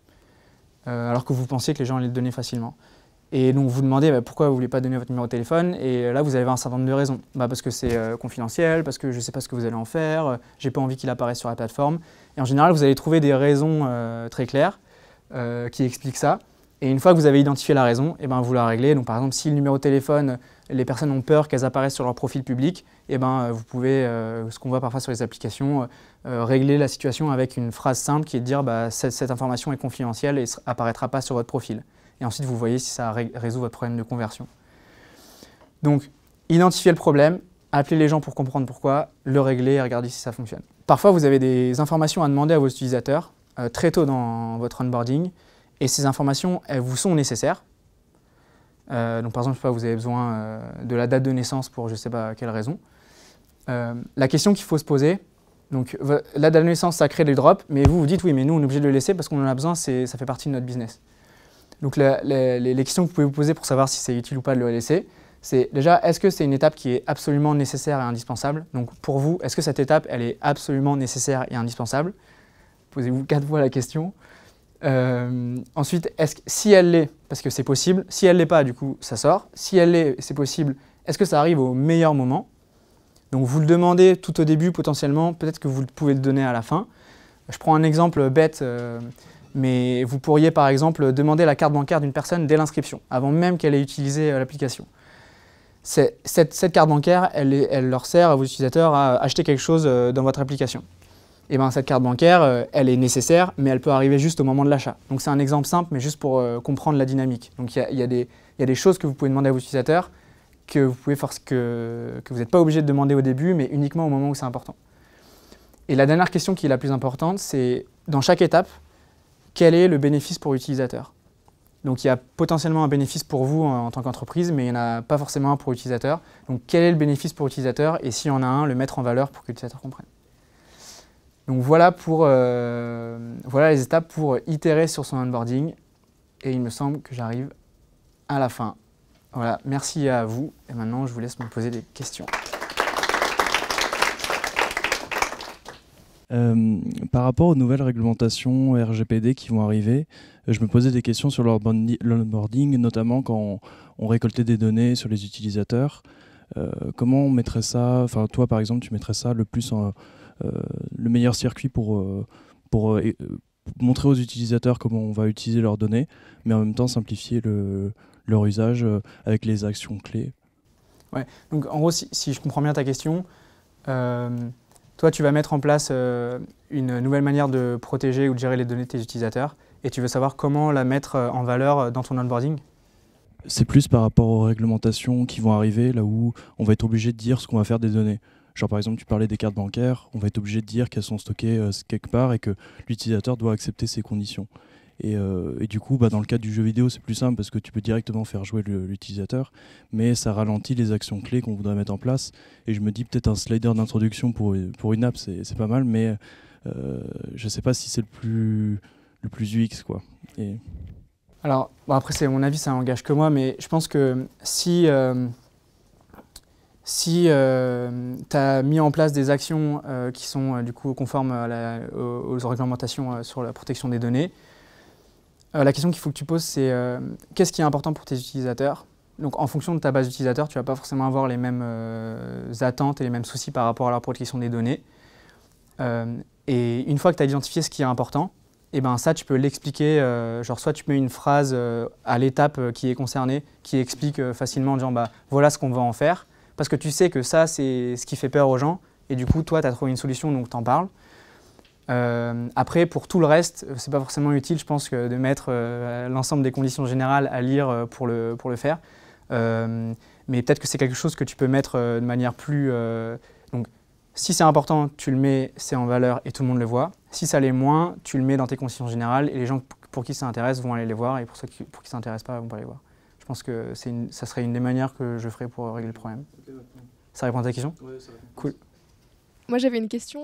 Alors que vous pensez que les gens allaient le donner facilement. Et donc vous demandez pourquoi vous ne voulez pas donner votre numéro de téléphone et là vous avez un certain nombre de raisons. Parce que c'est confidentiel, parce que je ne sais pas ce que vous allez en faire, j'ai pas envie qu'il apparaisse sur la plateforme. Et en général vous allez trouver des raisons très claires qui expliquent ça. Et une fois que vous avez identifié la raison, vous la réglez. Donc par exemple si le numéro de téléphone, les personnes ont peur qu'elles apparaissent sur leur profil public, vous pouvez, ce qu'on voit parfois sur les applications, régler la situation avec une phrase simple qui est de dire cette information est confidentielle et ne apparaîtra pas sur votre profil. Et ensuite, vous voyez si ça résout votre problème de conversion. Donc, identifiez le problème, appelez les gens pour comprendre pourquoi, le régler et regardez si ça fonctionne. Parfois, vous avez des informations à demander à vos utilisateurs très tôt dans votre onboarding et ces informations, elles vous sont nécessaires. Donc, par exemple, je sais pas, vous avez besoin de la date de naissance pour je ne sais pas quelle raison. La question qu'il faut se poser, donc la date de naissance, ça crée des drops, mais vous vous dites oui, mais nous, on est obligé de le laisser parce qu'on en a besoin, ça fait partie de notre business. Donc les questions que vous pouvez vous poser pour savoir si c'est utile ou pas de le laisser, c'est déjà, est-ce que c'est une étape qui est absolument nécessaire et indispensable? Donc pour vous, est-ce que cette étape, elle est absolument nécessaire et indispensable? posez-vous 4 fois la question. Ensuite, si elle l'est, parce que c'est possible, si elle ne l'est pas, du coup, ça sort. Si elle l'est, c'est possible, est-ce que ça arrive au meilleur moment? Donc vous le demandez tout au début potentiellement, peut-être que vous pouvez le donner à la fin. Je prends un exemple bête, mais vous pourriez par exemple demander la carte bancaire d'une personne dès l'inscription, avant même qu'elle ait utilisé l'application. Cette carte bancaire, elle leur sert à vos utilisateurs à acheter quelque chose dans votre application. Et bien cette carte bancaire, elle est nécessaire, mais elle peut arriver juste au moment de l'achat. Donc c'est un exemple simple, mais juste pour comprendre la dynamique. Donc il y a des choses que vous pouvez demander à vos utilisateurs que vous n'êtes pas obligé de demander au début, mais uniquement au moment où c'est important. Et la dernière question qui est la plus importante, c'est dans chaque étape, quel est le bénéfice pour l'utilisateur? Donc il y a potentiellement un bénéfice pour vous en tant qu'entreprise, mais il n'y en a pas forcément un pour l'utilisateur. Donc quel est le bénéfice pour l'utilisateur? Et s'il y en a un, le mettre en valeur pour que l'utilisateur comprenne. Donc voilà les étapes pour itérer sur son onboarding. Et il me semble que j'arrive à la fin. Voilà, merci à vous. Et maintenant, je vous laisse me poser des questions. Par rapport aux nouvelles réglementations RGPD qui vont arriver, je me posais des questions sur l'onboarding, notamment quand on récoltait des données sur les utilisateurs. Comment on mettrait ça, enfin toi par exemple, tu mettrais ça le plus le meilleur circuit pour montrer aux utilisateurs comment on va utiliser leurs données, mais en même temps simplifier leur usage avec les actions clés. Ouais. Donc en gros, si je comprends bien ta question, toi tu vas mettre en place une nouvelle manière de protéger ou de gérer les données de tes utilisateurs et tu veux savoir comment la mettre en valeur dans ton onboarding? C'est plus par rapport aux réglementations qui vont arriver, là où on va être obligé de dire ce qu'on va faire des données. Genre par exemple, tu parlais des cartes bancaires, on va être obligé de dire qu'elles sont stockées quelque part et que l'utilisateur doit accepter ces conditions. Et du coup, dans le cadre du jeu vidéo, c'est plus simple parce que tu peux directement faire jouer l'utilisateur, mais ça ralentit les actions clés qu'on voudrait mettre en place. Et je me dis peut-être un slider d'introduction pour une app, c'est pas mal, mais je sais pas si c'est le plus UX, quoi. Alors, après, c'est mon avis, ça n'engage que moi, mais je pense que si tu as mis en place des actions qui sont du coup conformes aux réglementations sur la protection des données, la question qu'il faut que tu poses, c'est qu'est-ce qui est important pour tes utilisateurs? Donc, en fonction de ta base d'utilisateurs, tu ne vas pas forcément avoir les mêmes attentes et les mêmes soucis par rapport à la protection des données. Et une fois que tu as identifié ce qui est important, et ben ça, tu peux l'expliquer, genre soit tu mets une phrase à l'étape qui est concernée, qui explique facilement en disant voilà ce qu'on va en faire, parce que tu sais que ça, c'est ce qui fait peur aux gens, et du coup, toi, tu as trouvé une solution, donc tu en parles. Après, pour tout le reste, c'est pas forcément utile, je pense, que de mettre l'ensemble des conditions générales à lire pour le faire. Mais peut-être que c'est quelque chose que tu peux mettre de manière plus... donc, si c'est important, tu le mets, c'est en valeur et tout le monde le voit. Si ça l'est moins, tu le mets dans tes conditions générales et les gens pour qui ça intéresse vont aller les voir et pour ceux pour qui ça n'intéresse pas, vont pas les voir. Je pense que ça serait une des manières que je ferais pour régler le problème. Okay, ça répond à ta question? Ouais, ça répond. Cool. Moi, j'avais une question.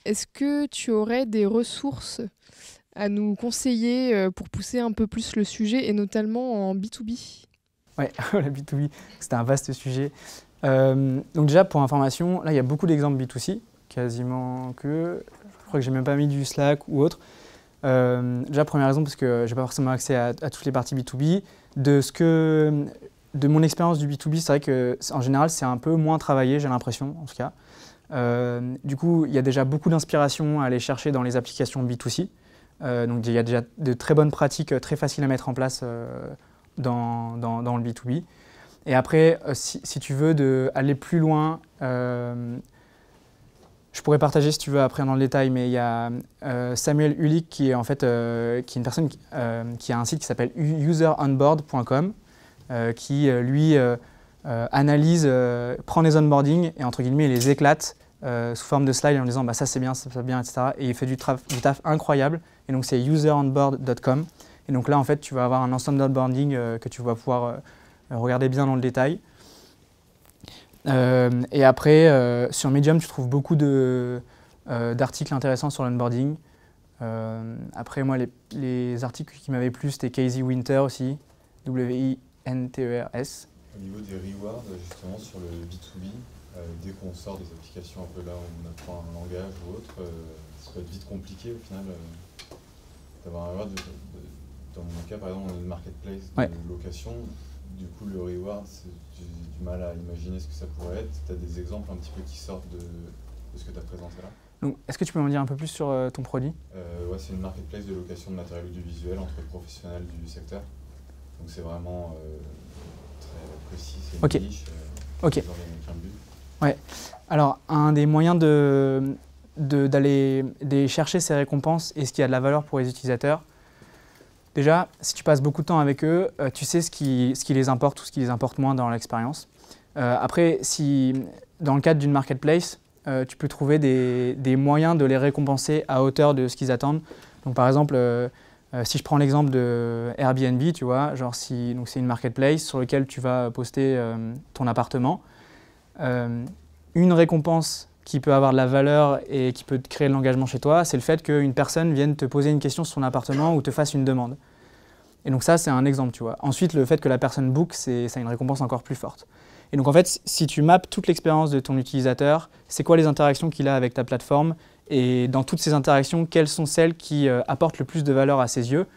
Est-ce que tu aurais des ressources à nous conseiller pour pousser un peu plus le sujet et notamment en B2B? Ouais, la B2B, c'était un vaste sujet. Donc déjà, pour information, là, il y a beaucoup d'exemples B2C, quasiment que... Je crois que j'ai même pas mis du Slack ou autre. Déjà, première raison, parce que j'ai pas forcément accès à toutes les parties B2B. De mon expérience du B2B, c'est vrai qu'en général, c'est un peu moins travaillé, j'ai l'impression, en tout cas. Du coup, il y a déjà beaucoup d'inspiration à aller chercher dans les applications B2C. Donc, il y a déjà de très bonnes pratiques, très faciles à mettre en place dans le B2B. Et après, si tu veux aller plus loin, je pourrais partager si tu veux après dans le détail, mais il y a Samuel Ulick qui est en fait qui est une personne qui a un site qui s'appelle useronboard.com qui lui analyse, prend les onboarding et entre guillemets les éclate sous forme de slide en disant ça c'est bien, etc. Et il fait du taf incroyable. Et donc c'est useronboard.com. Et donc là en fait tu vas avoir un ensemble d'onboarding que tu vas pouvoir regarder bien dans le détail. Et après, sur Medium, tu trouves beaucoup d'articles intéressants sur l'onboarding. Après, moi, les articles qui m'avaient plu, c'était Casey Winter aussi, W-I-N-T-E-R-S. Au niveau des rewards, justement, sur le B2B, dès qu'on sort des applications un peu là où on apprend un langage ou autre, ça peut être vite compliqué au final d'avoir un reward. Dans mon cas, par exemple, on a une marketplace de location. Du coup, le reward, j'ai du mal à imaginer ce que ça pourrait être. Tu as des exemples un petit peu qui sortent de ce que tu as présenté là? Donc, est-ce que tu peux m'en dire un peu plus sur ton produit? Ouais, c'est une marketplace de location de matériel audiovisuel entre professionnels du secteur. Donc c'est vraiment très précis, c'est une niche. Ok. Ouais. Alors, un des moyens d'aller chercher ces récompenses et ce qui a de la valeur pour les utilisateurs, déjà, si tu passes beaucoup de temps avec eux, tu sais ce qui les importe ou ce qui les importe moins dans l'expérience. Après, si dans le cadre d'une marketplace, tu peux trouver des moyens de les récompenser à hauteur de ce qu'ils attendent. Donc par exemple, si je prends l'exemple de Airbnb, tu vois, genre donc c'est une marketplace sur laquelle tu vas poster ton appartement. Une récompense qui peut avoir de la valeur et qui peut te créer de l'engagement chez toi, c'est le fait qu'une personne vienne te poser une question sur ton appartement ou te fasse une demande. Et donc ça, c'est un exemple, tu vois. Ensuite, le fait que la personne book, ça a une récompense encore plus forte. Et donc en fait, si tu mappes toute l'expérience de ton utilisateur, c'est quoi les interactions qu'il a avec ta plateforme, et dans toutes ces interactions, quelles sont celles qui apportent le plus de valeur à ses yeux,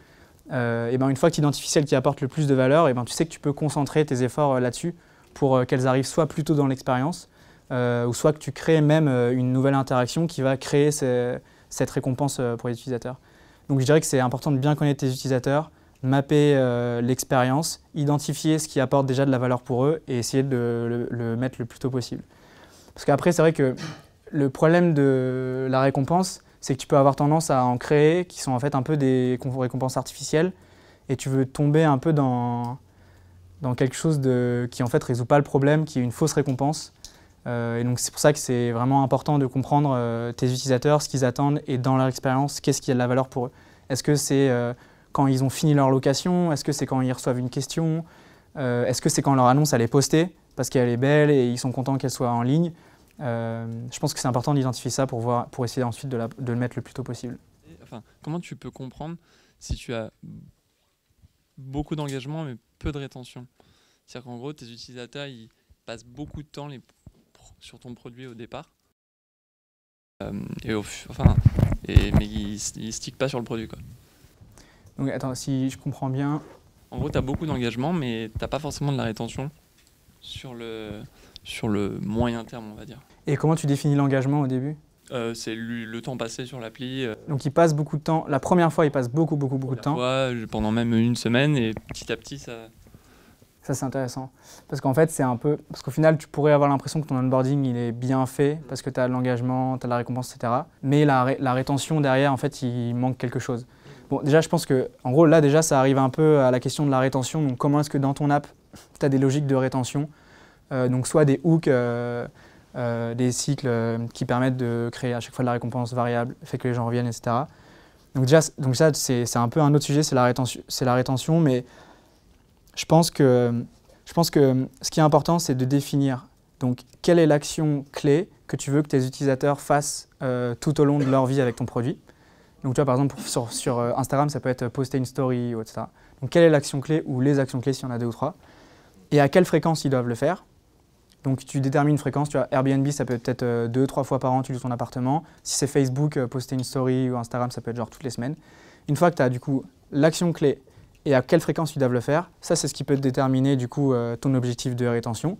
et ben une fois que tu identifies celles qui apportent le plus de valeur, et ben tu sais que tu peux concentrer tes efforts là-dessus pour qu'elles arrivent soit plus tôt dans l'expérience, ou soit que tu crées même une nouvelle interaction qui va créer cette récompense pour les utilisateurs. Donc je dirais que c'est important de bien connaître tes utilisateurs, mapper l'expérience, identifier ce qui apporte déjà de la valeur pour eux et essayer de le mettre le plus tôt possible. Parce qu'après, c'est vrai que le problème de la récompense, c'est que tu peux avoir tendance à en créer qui sont en fait un peu des récompenses artificielles et tu veux tomber un peu dans quelque chose qui en fait résout pas le problème, qui est une fausse récompense. Et donc c'est pour ça que c'est vraiment important de comprendre tes utilisateurs, ce qu'ils attendent et dans leur expérience, qu'est-ce qui a de la valeur pour eux. Est-ce que c'est quand ils ont fini leur location? Est-ce que c'est quand ils reçoivent une question? Est-ce que c'est quand leur annonce elle est postée parce qu'elle est belle et ils sont contents qu'elle soit en ligne? Je pense que c'est important d'identifier ça pour essayer ensuite de le mettre le plus tôt possible. Enfin, comment tu peux comprendre si tu as beaucoup d'engagement mais peu de rétention? C'est-à-dire qu'en gros, tes utilisateurs ils passent beaucoup de temps sur ton produit au départ, mais ils stickent pas sur le produit, quoi. Donc attends, si je comprends bien... En gros, tu as beaucoup d'engagement, mais tu n'as pas forcément de la rétention sur le moyen terme, on va dire. Et comment tu définis l'engagement au début? C'est le temps passé sur l'appli. Donc il passe beaucoup de temps, la première fois il passe beaucoup de temps. Pendant même une semaine, et petit à petit ça... Ça c'est intéressant, parce qu'en fait c'est un peu... Parce qu'au final tu pourrais avoir l'impression que ton onboarding il est bien fait, parce que tu as l'engagement, tu as la récompense, etc. Mais la rétention derrière, en fait il manque quelque chose. Bon, déjà, je pense que, en gros, là, déjà, ça arrive un peu à la question de la rétention. Donc, comment est-ce que dans ton app, tu as des logiques de rétention? Donc, soit des hooks, des cycles qui permettent de créer à chaque fois de la récompense variable, fait que les gens reviennent, etc. Donc, déjà, ça, c'est un peu un autre sujet, c'est la rétention. Mais je pense que ce qui est important, c'est de définir donc, quelle est l'action clé que tu veux que tes utilisateurs fassent tout au long de leur vie avec ton produit. Donc tu vois, par exemple, sur Instagram, ça peut être poster une story, etc. Donc quelle est l'action clé ou les actions clés s'il y en a 2 ou 3? Et à quelle fréquence ils doivent le faire? Donc tu détermines une fréquence, tu vois, Airbnb, ça peut être 2-3 fois par an, tu loues ton appartement. Si c'est Facebook, poster une story ou Instagram, ça peut être genre toutes les semaines. Une fois que tu as du coup l'action clé et à quelle fréquence ils doivent le faire, ça c'est ce qui peut déterminer du coup ton objectif de rétention.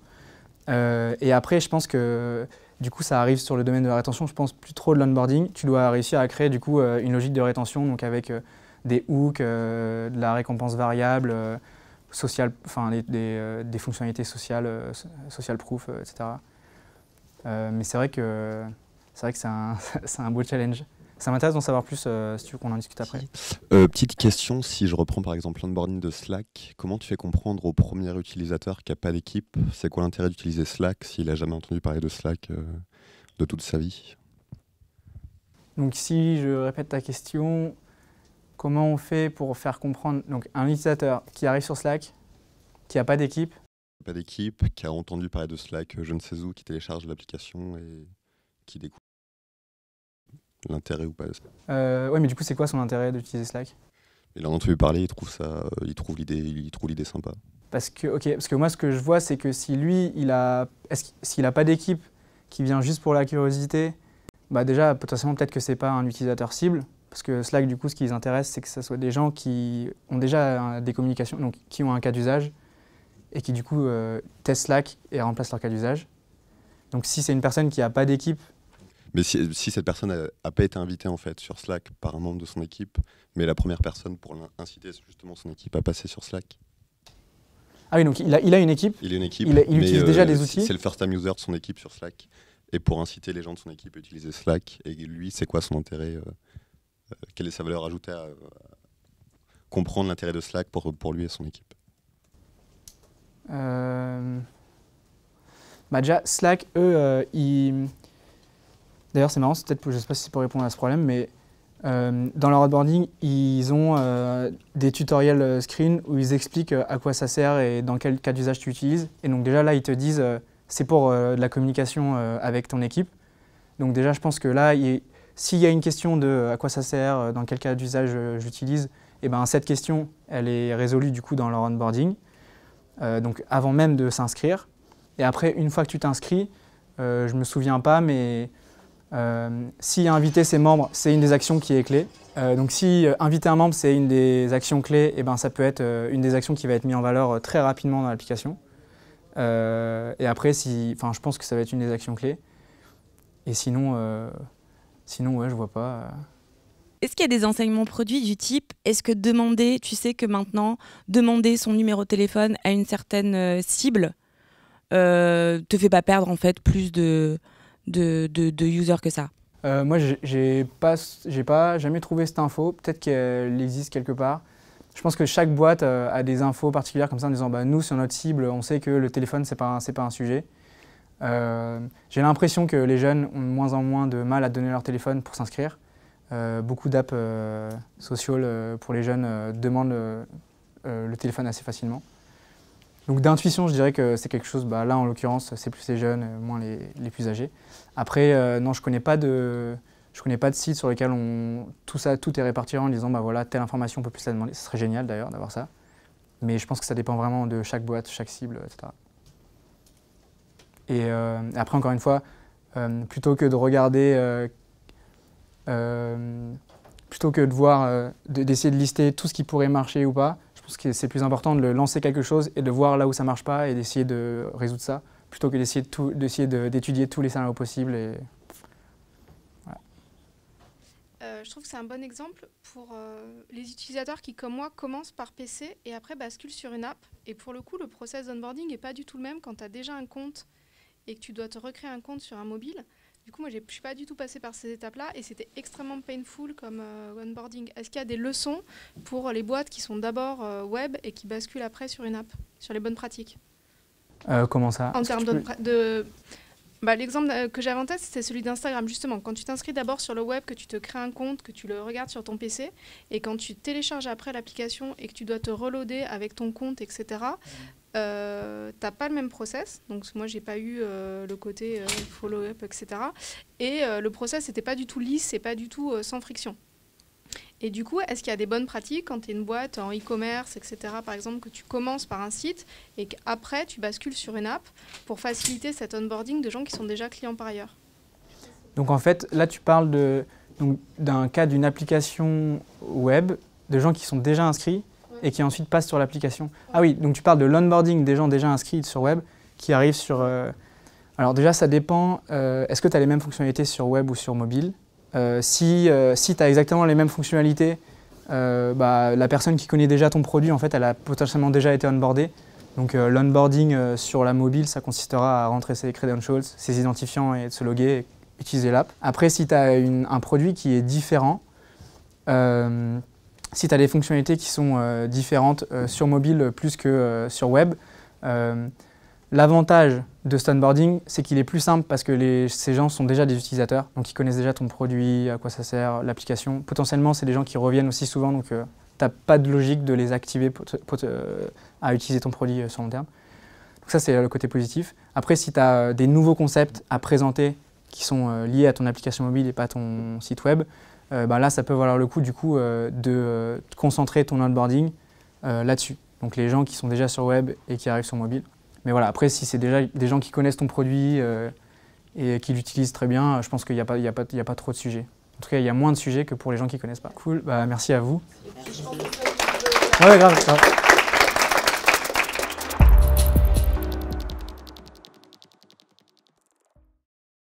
Et après, je pense que du coup, ça arrive sur le domaine de la rétention. Je pense plus trop de l'onboarding. Tu dois réussir à créer du coup une logique de rétention, donc avec des hooks, de la récompense variable, des fonctionnalités sociales, social proof, etc. Mais c'est vrai que c'est un beau challenge. Ça m'intéresse d'en savoir plus si tu veux qu'on en discute après. Petite question, si je reprends par exemple l'onboarding de Slack, comment tu fais comprendre au premier utilisateur qui n'a pas d'équipe, c'est quoi l'intérêt d'utiliser Slack s'il n'a jamais entendu parler de Slack de toute sa vie? Donc si je répète ta question, comment on fait pour faire comprendre donc, un utilisateur qui arrive sur Slack, qui n'a pas d'équipe? Pas d'équipe, qui a entendu parler de Slack je ne sais où, qui télécharge l'application et qui découvre l'intérêt ou pas de ça. Ouais, mais du coup, c'est quoi son intérêt d'utiliser Slack? Il en a entendu parler, il trouve l'idée sympa. Parce que moi, ce que je vois, c'est que si lui, s'il n'a pas d'équipe qui vient juste pour la curiosité, bah déjà, potentiellement, peut-être que ce n'est pas un utilisateur cible. Parce que Slack, du coup, ce qui les intéresse, c'est que ce soit des gens qui ont déjà des communications, donc qui ont un cas d'usage, et qui, du coup, testent Slack et remplacent leur cas d'usage. Donc si c'est une personne qui n'a pas d'équipe... Mais si cette personne n'a pas été invitée en fait, sur Slack par un membre de son équipe, mais la première personne pour inciter justement son équipe à passer sur Slack. Ah oui, donc il a une équipe. Il a une équipe, il utilise déjà des outils. C'est le first time user de son équipe sur Slack. Et pour inciter les gens de son équipe à utiliser Slack, et lui, c'est quoi son intérêt quelle est sa valeur ajoutée à comprendre l'intérêt de Slack pour lui et son équipe? Bah déjà, Slack, eux, d'ailleurs, c'est marrant, peut-être, je ne sais pas si c'est pour répondre à ce problème, mais dans leur onboarding, ils ont des tutoriels screen où ils expliquent à quoi ça sert et dans quel cas d'usage tu utilises. Et donc déjà, là, ils te disent c'est pour de la communication avec ton équipe. Donc déjà, je pense que là, s'il y a une question de à quoi ça sert, dans quel cas d'usage j'utilise, et ben cette question, elle est résolue du coup dans leur onboarding, donc avant même de s'inscrire. Et après, une fois que tu t'inscris, je ne me souviens pas, mais si inviter ses membres, c'est une des actions qui est clé. Donc si inviter un membre, c'est une des actions clés, et ben ça peut être une des actions qui va être mise en valeur très rapidement dans l'application. Et après, je pense que ça va être une des actions clés. Et sinon, ouais, je vois pas. Est-ce qu'il y a des enseignements produits du type, est-ce que demander, tu sais que maintenant, demander son numéro de téléphone à une certaine cible te fait pas perdre en fait plus de users que ça? Moi, j'ai pas jamais trouvé cette info. Peut-être qu'elle existe quelque part. Je pense que chaque boîte a des infos particulières comme ça en disant bah, nous, sur notre cible, on sait que le téléphone, c'est pas un sujet. J'ai l'impression que les jeunes ont de moins en moins de mal à donner leur téléphone pour s'inscrire. Beaucoup d'apps sociales pour les jeunes demandent le téléphone assez facilement. Donc d'intuition, je dirais que c'est quelque chose, bah, là en l'occurrence, c'est plus les jeunes, moins les plus âgés. Après, non, je connais pas de site sur lequel tout est réparti en disant bah voilà, telle information on peut plus la demander. Ce serait génial d'ailleurs d'avoir ça. Mais je pense que ça dépend vraiment de chaque boîte, chaque cible, etc. Et après, encore une fois, plutôt que de regarder, plutôt que de voir, d'essayer de lister tout ce qui pourrait marcher ou pas, je pense que c'est plus important de lancer quelque chose et de voir là où ça ne marche pas et d'essayer de résoudre ça, plutôt que d'essayer d'étudier tous les scénarios possibles. Et... Voilà. Je trouve que c'est un bon exemple pour les utilisateurs qui, comme moi, commencent par PC et après basculent sur une app. Et pour le coup, le process d'onboarding n'est pas du tout le même quand tu as déjà un compte et que tu dois te recréer un compte sur un mobile. Du coup, moi, je ne suis pas du tout passée par ces étapes-là et c'était extrêmement painful comme onboarding. Est-ce qu'il y a des leçons pour les boîtes qui sont d'abord web et qui basculent après sur une app, sur les bonnes pratiques? Comment ça? En termes l'exemple que j'avais en tête, c'était celui d'Instagram, justement. Quand tu t'inscris d'abord sur le web, que tu te crées un compte, que tu le regardes sur ton PC, et quand tu télécharges après l'application et que tu dois te reloader avec ton compte, etc., t'as pas le même process. Donc moi, j'ai pas eu le côté follow-up, etc. Et le process n'était pas du tout lisse, c'est pas du tout sans friction. Et du coup, est-ce qu'il y a des bonnes pratiques quand tu es une boîte en e-commerce, etc., par exemple, que tu commences par un site et qu'après, tu bascules sur une app pour faciliter cet onboarding de gens qui sont déjà clients par ailleurs? Donc en fait, là, tu parles d'un cas d'une application web, de gens qui sont déjà inscrits et qui ensuite passent sur l'application. Ah oui, donc tu parles de l'onboarding des gens déjà inscrits sur web qui arrivent sur... Alors déjà, ça dépend. Est-ce que tu as les mêmes fonctionnalités sur web ou sur mobile? Si tu as exactement les mêmes fonctionnalités, la personne qui connaît déjà ton produit, en fait, elle a potentiellement déjà été onboardée. Donc l'onboarding sur la mobile, ça consistera à rentrer ses credentials, ses identifiants et de se loguer et utiliser l'app. Après, si tu as un produit qui est différent, si tu as des fonctionnalités qui sont différentes sur mobile plus que sur web, l'avantage de cet onboarding, c'est qu'il est plus simple parce que ces gens sont déjà des utilisateurs, donc ils connaissent déjà ton produit, à quoi ça sert, l'application. Potentiellement, c'est des gens qui reviennent aussi souvent, donc tu n'as pas de logique de les activer à utiliser ton produit sur long terme. Donc ça, c'est le côté positif. Après, si tu as des nouveaux concepts à présenter qui sont liés à ton application mobile et pas à ton site web, là, ça peut valoir le coup, du coup, de concentrer ton onboarding là-dessus. Donc les gens qui sont déjà sur web et qui arrivent sur mobile. Mais voilà, après, si c'est déjà des gens qui connaissent ton produit, et qui l'utilisent très bien, je pense qu'il n'y a pas trop de sujets. En tout cas, il y a moins de sujets que pour les gens qui ne connaissent pas. Cool, bah, merci à vous. Ouais, grave.